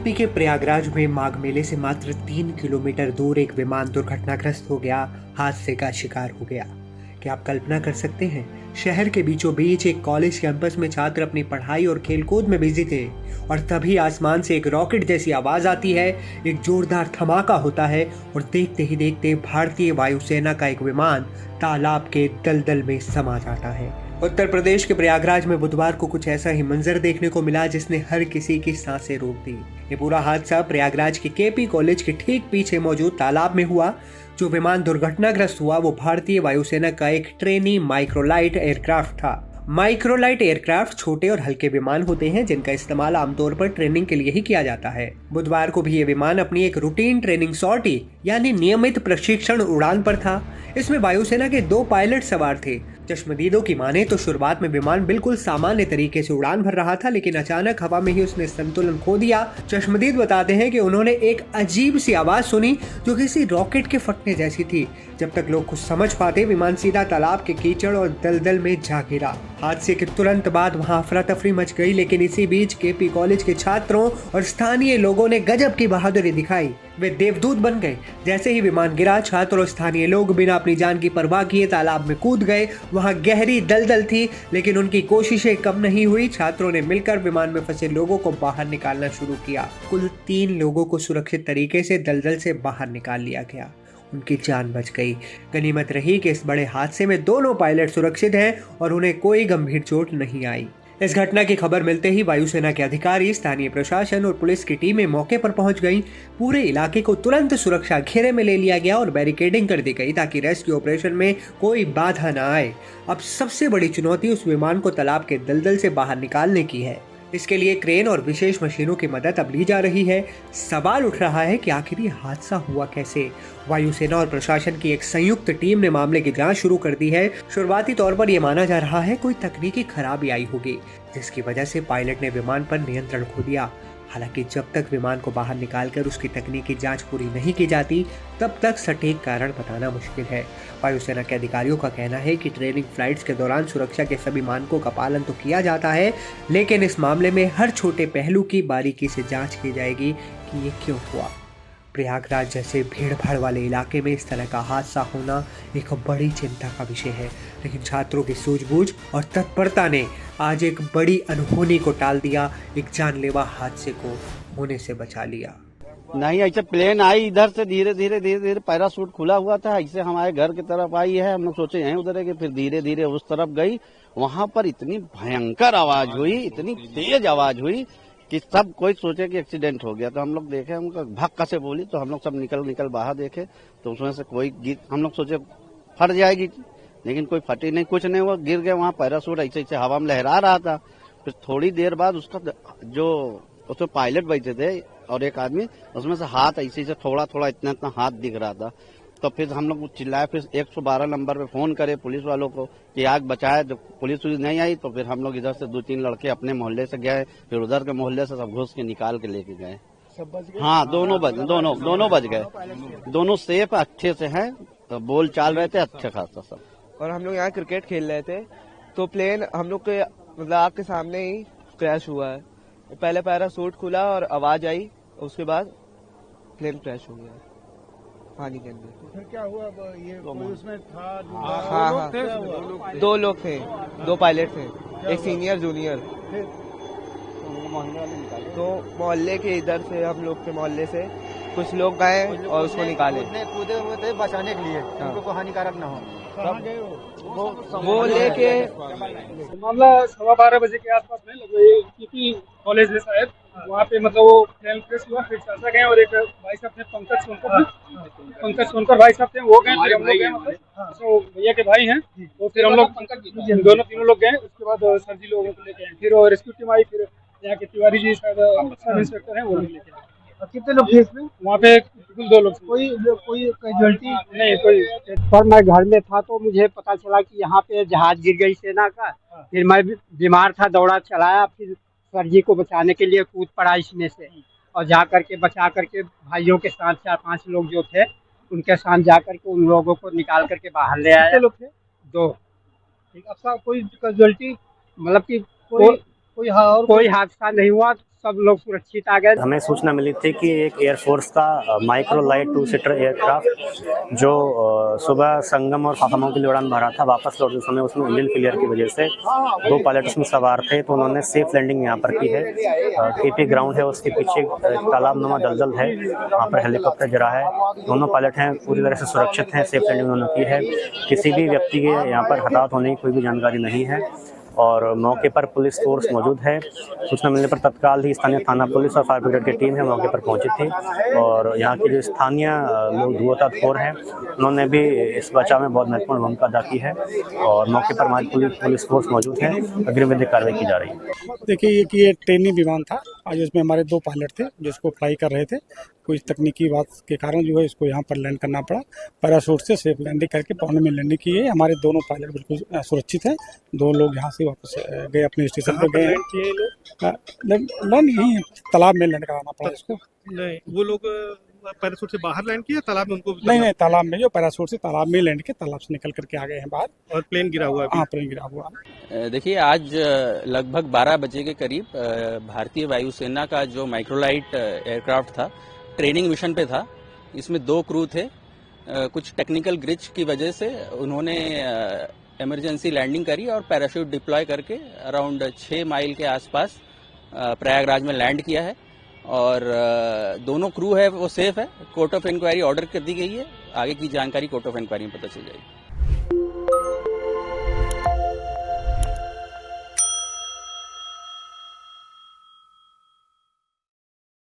UP के प्रयागराज में माघ मेले से मात्र 3 किलोमीटर दूर एक विमान दुर्घटनाग्रस्त हो गया, हादसे का शिकार हो गया। क्या आप कल्पना कर सकते हैं? शहर के बीचों बीच एक कॉलेज कैंपस में छात्र अपनी पढ़ाई और खेलकूद में बिजी थे और तभी आसमान से एक रॉकेट जैसी आवाज आती है, एक जोरदार धमाका होता है और देखते ही देखते भारतीय वायुसेना का एक विमान तालाब के दलदल में समा जाता है। उत्तर प्रदेश के प्रयागराज में बुधवार को कुछ ऐसा ही मंजर देखने को मिला जिसने हर किसी की सांसें रोक दी। ये पूरा हादसा प्रयागराज के केपी कॉलेज के ठीक पीछे मौजूद तालाब में हुआ। जो विमान दुर्घटनाग्रस्त हुआ वो भारतीय वायुसेना का एक ट्रेनी माइक्रोलाइट एयरक्राफ्ट था। माइक्रोलाइट एयरक्राफ्ट छोटे और हल्के विमान होते हैं जिनका इस्तेमाल आमतौर पर ट्रेनिंग के लिए ही किया जाता है। बुधवार को भी ये विमान अपनी एक रूटीन ट्रेनिंग सॉर्टी यानी नियमित प्रशिक्षण उड़ान पर था। इसमें वायुसेना के 2 पायलट सवार थे। चश्मदीदों की माने तो शुरुआत में विमान बिल्कुल सामान्य तरीके से उड़ान भर रहा था, लेकिन अचानक हवा में ही उसने संतुलन खो दिया। चश्मदीद बताते हैं कि उन्होंने एक अजीब सी आवाज सुनी जो किसी रॉकेट के फटने जैसी थी। जब तक लोग कुछ समझ पाते, विमान सीधा तालाब के कीचड़ और दलदल में जा गिरा। हादसे के तुरंत बाद वहां अफरा तफरी मच गई, लेकिन इसी बीच केपी कॉलेज के छात्रों और स्थानीय लोगों ने गजब की बहादुरी दिखाई। वे देवदूत बन गए। जैसे ही विमान गिरा, छात्र और स्थानीय लोग बिना अपनी जान की परवाह किए तालाब में कूद गए। वहां गहरी दलदल थी, लेकिन उनकी कोशिशें कम नहीं हुई। छात्रों ने मिलकर विमान में फंसे लोगों को बाहर निकालना शुरू किया। कुल 3 लोगों को सुरक्षित तरीके से दलदल से बाहर निकाल लिया गया। उनकी जान बच गई। गनीमत रही कि इस बड़े हादसे में दोनों पायलट सुरक्षित हैं और उन्हें कोई गंभीर चोट नहीं आई। इस घटना की खबर मिलते ही वायुसेना के अधिकारी, स्थानीय प्रशासन और पुलिस की टीमें मौके पर पहुंच गईं। पूरे इलाके को तुरंत सुरक्षा घेरे में ले लिया गया और बैरिकेडिंग कर दी गई ताकि रेस्क्यू ऑपरेशन में कोई बाधा न आए। अब सबसे बड़ी चुनौती उस विमान को तालाब के दलदल से बाहर निकालने की है। इसके लिए क्रेन और विशेष मशीनों की मदद अब ली जा रही है। सवाल उठ रहा है कि आखिर ये हादसा हुआ कैसे? वायुसेना और प्रशासन की एक संयुक्त टीम ने मामले की जांच शुरू कर दी है। शुरुआती तौर पर यह माना जा रहा है कोई तकनीकी खराबी आई होगी जिसकी वजह से पायलट ने विमान पर नियंत्रण खो दिया। हालांकि जब तक विमान को बाहर निकालकर उसकी तकनीकी जांच पूरी नहीं की जाती, तब तक सटीक कारण बताना मुश्किल है। वायुसेना के अधिकारियों का कहना है कि ट्रेनिंग फ्लाइट्स के दौरान सुरक्षा के सभी मानकों का पालन तो किया जाता है, लेकिन इस मामले में हर छोटे पहलू की बारीकी से जांच की जाएगी कि ये क्यों हुआ। प्रयागराज जैसे भीड़-भाड़ वाले इलाके में इस तरह का हादसा होना एक बड़ी चिंता का विषय है, लेकिन छात्रों की सूझबूझ और तत्परता ने आज एक बड़ी अनहोनी को टाल दिया, एक जानलेवा हादसे को होने से बचा लिया। नहीं, ऐसे प्लेन आई इधर से धीरे धीरे पैराशूट खुला हुआ था, ऐसे हमारे घर की तरफ आई है। हम लोग सोचे यहीं उतरेंगे, फिर धीरे धीरे उस तरफ गई। वहां पर इतनी भयंकर आवाज हुई, इतनी तेज आवाज हुई कि सब कोई सोचे कि एक्सीडेंट हो गया। तो हम लोग देखे, हमको भक्का से बोली, तो हम लोग सब निकल बाहर देखे तो उसमें से कोई हम लोग सोचे फट जाएगी, लेकिन कोई फटी नहीं, कुछ नहीं हुआ। गिर गए वहाँ, पैराशूट ऐसे ऐसे हवा में लहरा रहा था। फिर थोड़ी देर बाद उसका जो उसमें पायलट बैठे थे और एक आदमी, उसमें से हाथ ऐसे ऐसे थोड़ा थोड़ा इतना हाथ दिख रहा था। तो फिर हम लोग चिल्लाए, फिर 112 नंबर पे फोन करे पुलिस वालों को कि आग बचाए। जब पुलिस नहीं आई तो फिर हम लोग इधर से 2-3 लड़के अपने मोहल्ले से गए, फिर उधर के मोहल्ले से सब घुस के निकाल के लेके गए। हाँ, दोनों बच गए। दोनों सेफ अच्छे से हैं, तो बोल चाल रहे थे अच्छे खासा सब। और हम लोग यहाँ क्रिकेट खेल रहे थे तो प्लेन हम लोग के मतलब आग के सामने ही क्रैश हुआ है। पहले पैराशूट खुला और आवाज आई, उसके बाद प्लेन क्रैश हो गया पानी के अंदर। तो फिर क्या हुआ? ये कोई उसमें था? हाँ, 2 लोग थे, 2 पायलट थे, एक सीनियर जूनियर। तो मोहल्ले के इधर से, हम लोग के मोहल्ले से कुछ लोग गए और उसको निकाले। कूदे हुए थे बचाने के लिए, उनको कोई हानिकारक न हो। वो लेके मामला 12:15 बजे के आसपास में लगभग कॉलेज है शायद, वहाँ पे मतलब वो प्लेन क्रैश हुआ। फिर चाचा गए और एक भाई साहब थे, पंकज सोनकर भाई साहब थे, वो गए। फिर हम लोग गए, मतलब तो भैया के भाई हैं। तो फिर हम लोग तीनों लोग गए। उसके बाद सर जी लोगों को लेके आए, फिर रेस्क्यू टीम आई, फिर यहाँ के तिवारी जी शायद सब इंस्पेक्टर हैं, वो लेके आए। कितने लोग थे इसमें? वहाँ पे कुल 2 लोग। कोई कैजुअल्टी नहीं कोई। पर मैं घर में था तो मुझे पता चला कि यहाँ पे जहाज गिर गई सेना का। फिर मैं बीमार था, दौड़ा चलाया, फिर सर जी को बचाने के लिए कूद पड़ा इसमें से, और जा करके बचा करके भाइयों के साथ 4-5 लोग जो थे उनके साथ जा करके उन लोगों को निकाल करके बाहर ले आया। कितने लोग थे? 2। अब कोई कैजुअल्टी मतलब कि कोई हादसा नहीं हुआ। सब लोग सुरक्षित आ गए। हमें सूचना मिली थी कि एक एयरफोर्स का माइक्रो लाइट 2 सीटर एयरक्राफ्ट जो सुबह संगम और फाफामऊ के लिए उड़ान भरा था, वापस लौटते समय उसमें इंजन फेलियर की वजह से 2 पायलट उसमें सवार थे, तो उन्होंने सेफ लैंडिंग यहाँ पर की है। केपी ग्राउंड है, उसके पीछे तालाब नुमा दलदल है, वहाँ पर हेलीकॉप्टर गिरा है। दोनों पायलट हैं पूरी तरह से सुरक्षित हैं, सेफ लैंडिंग उन्होंने की है। किसी भी व्यक्ति के यहाँ पर हताहत होने की कोई भी जानकारी नहीं है और मौके पर पुलिस फोर्स मौजूद है। सूचना मिलने पर तत्काल ही स्थानीय थाना पुलिस और फायर ब्रिगेड की टीम है मौके पर पहुंची थी और यहाँ के जो स्थानीय लोग धुआंधार हैं उन्होंने भी इस बचाव में बहुत महत्वपूर्ण भूमिका अदा की है और मौके पर हमारी पुलिस फोर्स मौजूद है। अग्रिम विधिक कार्रवाई की जा रही है। देखिए ये ट्रेनिंग विमान था, आज इसमें हमारे 2 पायलट थे जो इसको फ्लाई कर रहे थे। कुछ तकनीकी बात के कारण जो है इसको यहाँ पर लैंड करना पड़ा। पैराशूट से सेफ लैंडिंग करके पानी में लैंडिंग की है। हमारे दोनों पायलट बिल्कुल सुरक्षित हैं। 2 लोग यहाँ से वापस गए, अपने स्टेशन पर गए। लैंड यहीं तालाब में लैंड कराना पड़ा इसको। नहीं, वो लोग पैराशूट से बाहर लैंड किया, तालाब में उनको नहीं, तालाब में, जो पैराशूट से तालाब में लैंड के तालाब से निकल करके आ गए हैं बाहर और प्लेन गिरा हुआ है। हाँ, प्लेन गिरा हुआ। देखिए, आज लगभग 12 बजे के करीब भारतीय वायुसेना का जो माइक्रोलाइट एयरक्राफ्ट था, ट्रेनिंग मिशन पे था। इसमें 2 क्रू थे। कुछ टेक्निकल ग्लिच की वजह से उन्होंने इमरजेंसी लैंडिंग करी और पैराशूट डिप्लॉय करके अराउंड 6 माइल के आसपास प्रयागराज में लैंड किया है और दोनों क्रू है वो सेफ है। कोर्ट ऑफ इंक्वायरी ऑर्डर कर दी गई है। आगे की जानकारी कोर्ट ऑफ इंक्वायरी में पता चल जाएगी।